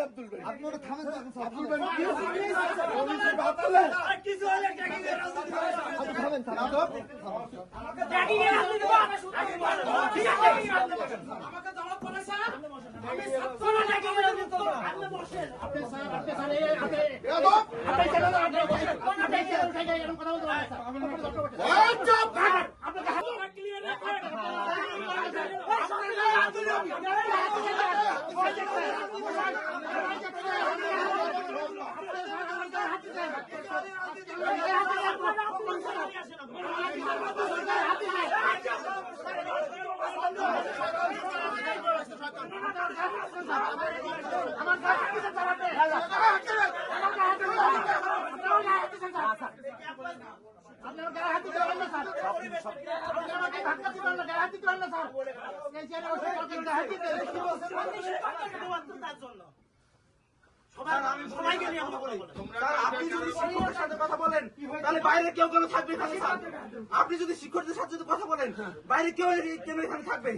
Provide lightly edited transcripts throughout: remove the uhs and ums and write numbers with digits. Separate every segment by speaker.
Speaker 1: আব্দুল ভাই,
Speaker 2: আপনি ওটা থামেন তো,
Speaker 1: আব্দুল ভাই কি হয়েছে?
Speaker 2: আপনি থামেন, থামেন।
Speaker 3: আপনি যদি শিক্ষকদের সাথে কথা বলেন তাহলে বাইরে কেউ কেন থাকবে এখানে স্যার? আপনি যদি শিক্ষকদের সাথে কথা বলেন বাইরে কেউ কেন এখানে থাকবে?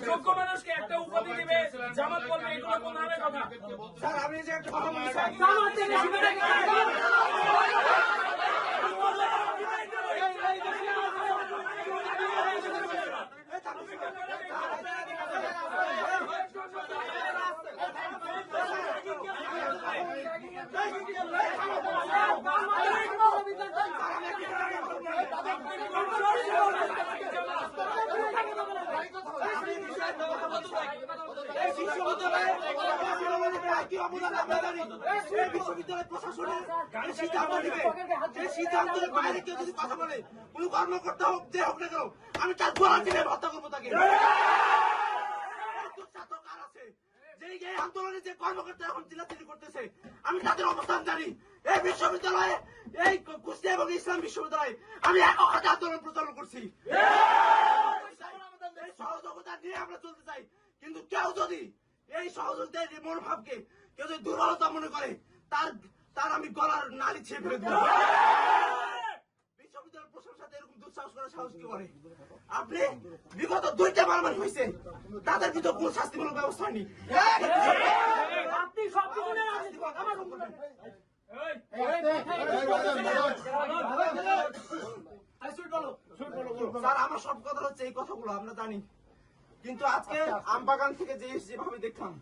Speaker 4: যোগ্য মানুষকে একটা উপাধি দিবে, জামাত করবে, এগুলো কোন হবে কথা?
Speaker 3: স্যার আমি যে একটা কথা বলি বিশ্ববিদ্যালয় প্রশাসনের সিদ্ধান্ত নেবে, যে সিদ্ধান্তের বাইরে কেউ যদি কথা বলে কোন কর্মকর্তা হোক যে হোক না কেন আমি তার গোলা দিনে হত্যা করবো তাকে। যে এই আন্দোলনে যে কর্মকর্তা এখন চিল্লাচিল্লি করতেছে আমি তাদের অবস্থান জানি। এই বিশ্ববিদ্যালয়ে এই কুষ্টিয়া এবং ইসলাম বিশ্ববিদ্যালয়ে আমি একক হাতে আন্দোলন প্রচারণ করছি। এই সহযোগিতা নিয়ে আমরা চলতে চাই, কিন্তু কেউ যদি এই সহযোগিতার মনোভাবকে কেউ যদি দুর্বলতা মনে করে তার আমি গলার নালি ছেড়ে ফেলে দেব। বিশ্ববিদ্যালয়ের প্রশাসনের সাথে এরকম দুঃসাহস করার সাহস কি করে? আপনি বিগত 2টা মারামারি হয়েছে, তাদের ভিতর কোন শাস্তিমূলক ব্যবস্থা হয়নি। স্যার আমার সব কথা হচ্ছে এই কথাগুলো আমরা জানি, কিন্তু আজকে আমবাগান থেকে যেভাবে দেখলাম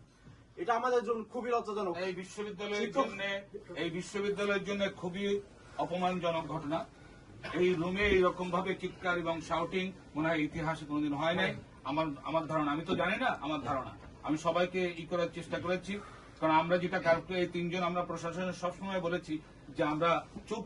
Speaker 3: এটা আমাদের জন্য খুবই লজ্জাজনক।
Speaker 5: এই বিশ্ববিদ্যালয়ের জন্য খুবই অপমানজনক ঘটনা। এই রুমে এইরকম ভাবে চিৎকার এবং শাউটিং মনে হয় ইতিহাসে কোনোদিন হয় নাই। আমার ধারণা, আমি তো জানি না, আমার ধারণা আমি সবাইকে করার চেষ্টা করেছি, কারণ আমরা যেটা কালকে এই 3 জন আমরা প্রশাসনের সবসময় বলেছি যে আমরা চুপ